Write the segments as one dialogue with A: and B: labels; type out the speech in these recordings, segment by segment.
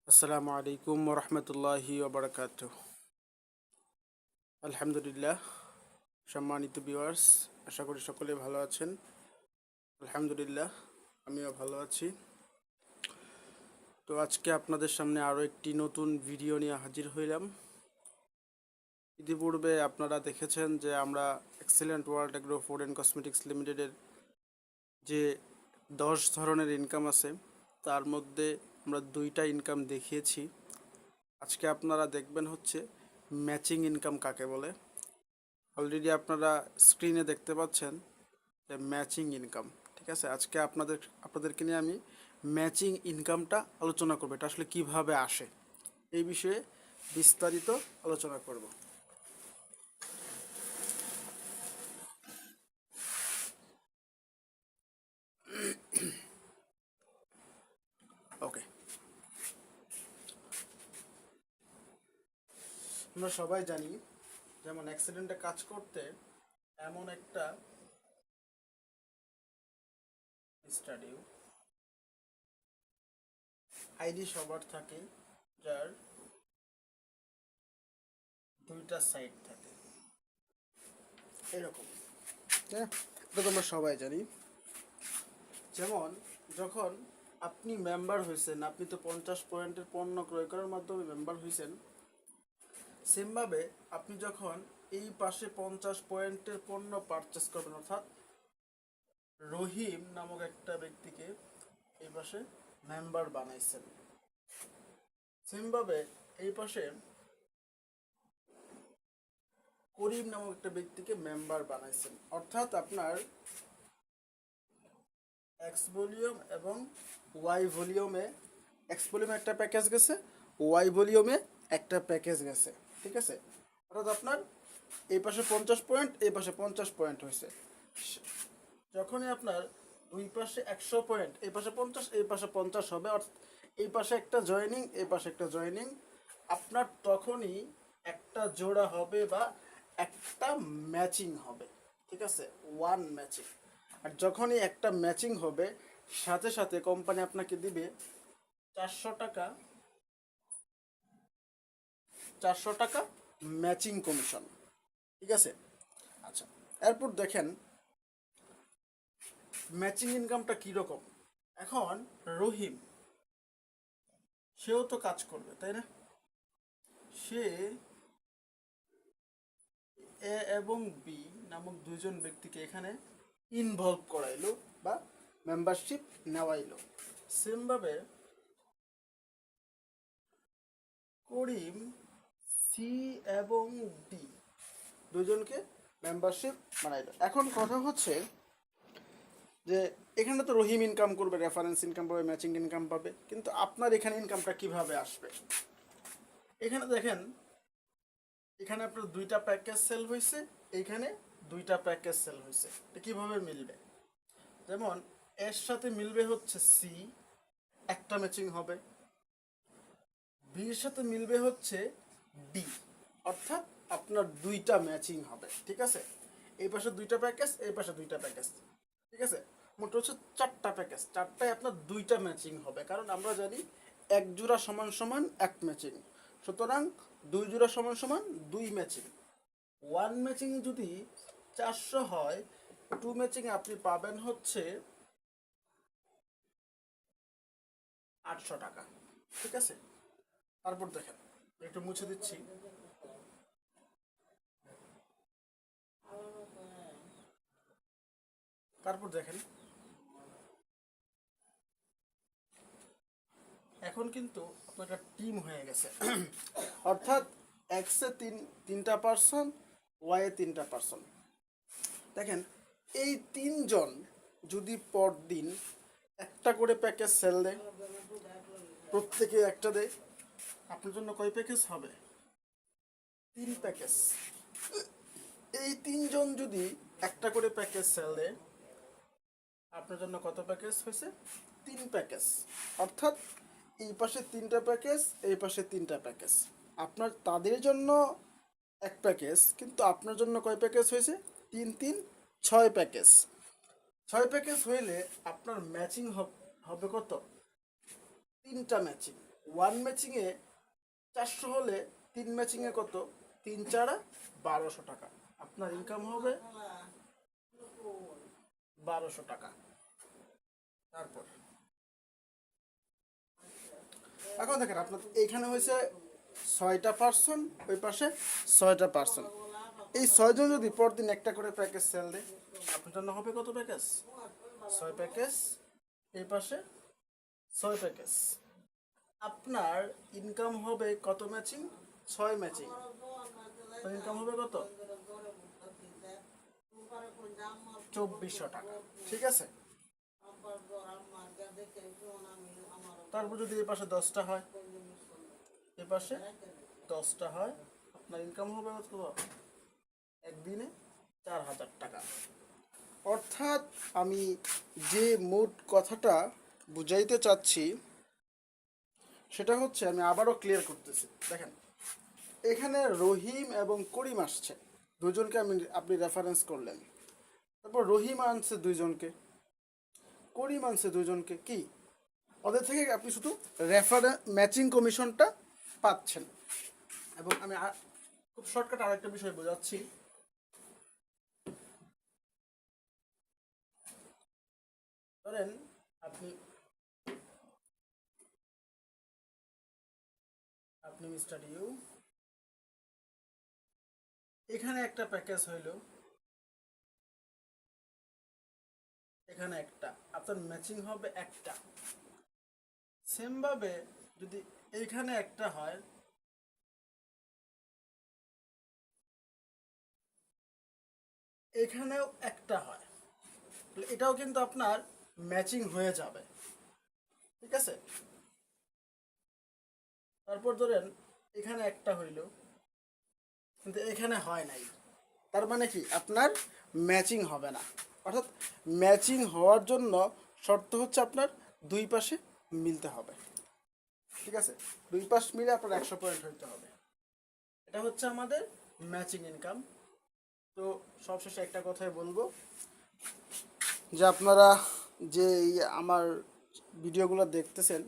A: আসসালামু আলাইকুম ওরহমতুল্লাহি ওবরাকাতুহ। আলহামদুলিল্লাহ, সম্মানিত ভিউয়ার্স, আশা করি সকলে ভালো আছেন। আলহামদুলিল্লাহ, আমিও ভালো আছি। তো আজকে আপনাদের সামনে আরও একটি নতুন ভিডিও নিয়ে হাজির হইলাম। ইতিপূর্বে আপনারা দেখেছেন যে আমরা excellent world agro food and cosmetics লিমিটেডের যে 10 ধরনের ইনকাম আছে তার মধ্যে আমরা 2টা ইনকাম দেখিয়েছি। আজকে আপনারা দেখবেন হচ্ছে ম্যাচিং ইনকাম কাকে বলে। অলরেডি আপনারা স্ক্রিনে দেখতে পাচ্ছেন যে ম্যাচিং ইনকাম। ঠিক আছে, আজকে আপনাদেরকে নিয়ে আমি ম্যাচিং ইনকামটা আলোচনা করবো, এটা আসলে কিভাবে আসে এই বিষয়ে বিস্তারিত আলোচনা করব। ওকে, আমরা সবাই জানি যেমন অ্যাক্সিডেন্টে কাজ করতে এমন একটা স্টাডি আইডি সবার থাকে, যার 2টা সাইড থাকে এরকম। হ্যাঁ, এটা তো আমরা সবাই জানি। যেমন যখন আপনি মেম্বার হয়েছেন, আপনি তো 50 পয়েন্টের পণ্য ক্রয় করার মাধ্যমে মেম্বার হয়েছেন। সেমভাবে আপনি যখন এই পাশে 50 পয়েন্টের পণ্য পারচেস করবেন, অর্থাৎ রহিম নামক একটা ব্যক্তিকে এই পাশে মেম্বার বানাইছেন, সেমভাবে এই পাশে করিম নামক একটা ব্যক্তিকে মেম্বার বানাইছেন। অর্থাৎ আপনার এক্স ভলিউম এবং ওয়াই ভলিউমে, এক্স ভলিউমে একটা প্যাকেজ গেছে, ওয়াই ভলিউমে একটা প্যাকেজ গেছে। ঠিক আছে, অর্থাৎ আপনার এই পাশে 50 পয়েন্ট, এই পাশে 50 পয়েন্ট হয়েছে। যখনই আপনার দুই পাশে 100 পয়েন্ট, এই পাশে 50, এই পাশে 50 হবে, অর্থাৎ এই পাশে একটা জয়েনিং, এই পাশে একটা জয়েনিং, আপনার তখনই একটা জোড়া হবে বা একটা ম্যাচিং হবে। ঠিক আছে, ওয়ান ম্যাচিং। আর যখনই একটা ম্যাচিং হবে, সাথে সাথে কোম্পানি আপনাকে দিবে 400 টাকা, 400 টাকা ম্যাচিং কমিশন। ঠিক আছে, আচ্ছা, এরপর দেখেন ম্যাচিং ইনকামটা কীরকম। এখন রহিম, সেও তো কাজ করবে, তাই না? সে এ এবং বি নামক দুজন ব্যক্তিকে এখানে ইনভলভ করাইলো বা মেম্বারশিপ নেওয়াইলো। সেমভাবে করিম সি এবং ডি দুজনকে মেম্বারশিপ বানাইলো। এখন কথা হচ্ছে যে এখানে তো রহিম ইনকাম করবে, রেফারেন্স ইনকাম পাবে, ম্যাচিং ইনকাম পাবে, কিন্তু আপনার এখানে ইনকামটা কিভাবে আসবে? এখানে দেখেন, এখানে আপনার 2টা প্যাকেজ সেল হয়েছে, এইখানে 2টা প্যাকেজ সেল হয়েছে। এটা কীভাবে মিলবে? যেমন এর সাথে মিলবে হচ্ছে সি, একটা ম্যাচিং হবে। বির সাথে মিলবে হচ্ছে ডি, অর্থাৎ আপনার 2টা ম্যাচিং হবে। ঠিক আছে, এই পাশে 2টা প্যাকেজ, এই পাশে 2টা প্যাকেজ। ঠিক আছে, মোট হচ্ছে 4টা প্যাকেজ, 4টায় আপনার 2টা ম্যাচিং হবে, কারণ আমরা জানি 1 জোড়া সমান সমান 1 ম্যাচিং। সুতরাং 2 জোড়া সমান সমান 2 ম্যাচিং। ওয়ান ম্যাচিং যদি 400 হয়, 2 ম্যাচিং আপনি পাবেন হচ্ছে 800 টাকা। ঠিক আছে, তারপর দেখেন, একটু মুছে দিচ্ছি। তারপর দেখেন, এখন কিন্তু আপনার একটা টিম হয়ে গেছে। অর্থাৎ এক্সে 3টা পার্সন, ওয়াইয়ে 3টা পার্সন। দেখেন, এই 3জন যদি পরদিন একটা করে প্যাকেজ সেল দেয়, প্রত্যেকে একটা দেয়, আপনার জন্য কয় প্যাকেজ হবে? 3 প্যাকেজ। এই 3জন যদি একটা করে প্যাকেজ সেল দেয়, আপনার জন্য কত প্যাকেজ হয়েছে? 3 প্যাকেজ। অর্থাৎ এই পাশে 3টা প্যাকেজ, এই পাশে 3টা প্যাকেজ। আপনার তাদের জন্য 1 প্যাকেজ, কিন্তু আপনার জন্য কয় প্যাকেজ হয়েছে? 3 3 6 প্যাকেজ। 6 প্যাকেজ হইলে আপনার ম্যাচিং হবে কত? 3টা ম্যাচিং। ওয়ান ম্যাচিংয়ে 400 হলে 3 ম্যাচিংয়ে কত, 3 4 1200 টাকা। আপনার ইনকাম হবে 1200 টাকা। তারপর এখন দেখেন আপনার এইখানে হয়েছে 6টা পার্সন, ওই পাশে 6টা পার্সন। এই 6জন যদি পরদিন একটা করে প্যাকেজ সেল দেয়, আপনার জন্য হবে কত প্যাকেজ? 6 প্যাকেজ। এই পাশে 6 প্যাকেজ। আপনার ইনকাম হবে কত ম্যাচিং? 6 ম্যাচিং। ইনকাম হবে কত? 2400 টাকা। ঠিক আছে। তারপর যদি এই পাশে 10টা হয়, এই পাশে 10টা হয়, আপনার ইনকাম হবে কত? একদিনে 4000 টাকা। অর্থাৎ আমি যে মোট কথাটা বুঝাইতে চাচ্ছি সেটা হচ্ছে, আমি আবারও ক্লিয়ার করতেছি। দেখেন এখানে রহিম এবং করিম আসছে, দুজনকে আপনি রেফারেন্স করলেন। তারপর রহিম আনছে 2জনকে, করিম আনছে 2জনকে। কি ওদের থেকে আপনি শুধু রেফারেন্স ম্যাচিং কমিশনটা পাচ্ছেন। এবং আমি খুব শর্টকাট আরেকটা বিষয় বোঝাচ্ছি। ধরেন আপনি মিস্টার ইউ, এখানে একটা প্যাকেজ হইল, এখানে একটা, আপনার ম্যাচিং হবে একটা। সেম ভাবে যদি এইখানে একটা হয়, এখানেও একটা হয়, এটাও কিন্তু আপনার ম্যাচিং হয়ে যাবে। ঠিক আছে। তারপর ধরেন এখানে একটা হইল, কিন্তু এখানে হয় নাই, তার মানে কি আপনার ম্যাচিং হবে না। অর্থাৎ ম্যাচিং হওয়ার জন্য শর্ত হচ্ছে আপনার দুই পাশে মিলতে হবে। ঠিক আছে। দুই পাশ মিলে আপনার 100 পয়েন্ট হইতে হবে। এটা হচ্ছে আমাদের ম্যাচিং ইনকাম। তো সবশেষে একটা কথাই বলবো, যে আপনারা যে আমার ভিডিওগুলো দেখতেছেন,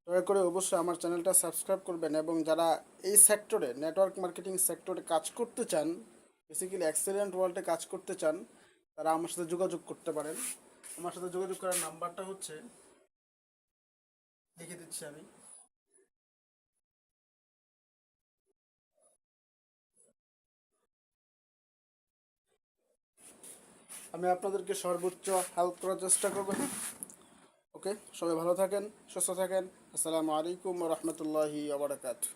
A: দয়া করে অবশ্যই আমার চ্যানেলটা সাবস্ক্রাইব করবেন। এবং যারা এই সেক্টরে, নেটওয়ার্ক মার্কেটিং সেক্টরে কাজ করতে চান, বেসিক্যালি এক্সেলেন্ট ওয়ার্ল্ডে কাজ করতে চান, তারা আমার সাথে যোগাযোগ করতে পারেন। আমার সাথে যোগাযোগ করার নাম্বারটা হচ্ছে, লিখে দিচ্ছি আমি। আমি আপনাদেরকে সর্বোচ্চ হেল্প করার চেষ্টা করবো। হ্যাঁ, ওকে, সবাই ভালো থাকেন, সুস্থ থাকেন। আসসালামু আলাইকুম ওয়া রাহমাতুল্লাহি ওয়া বারাকাতুহু।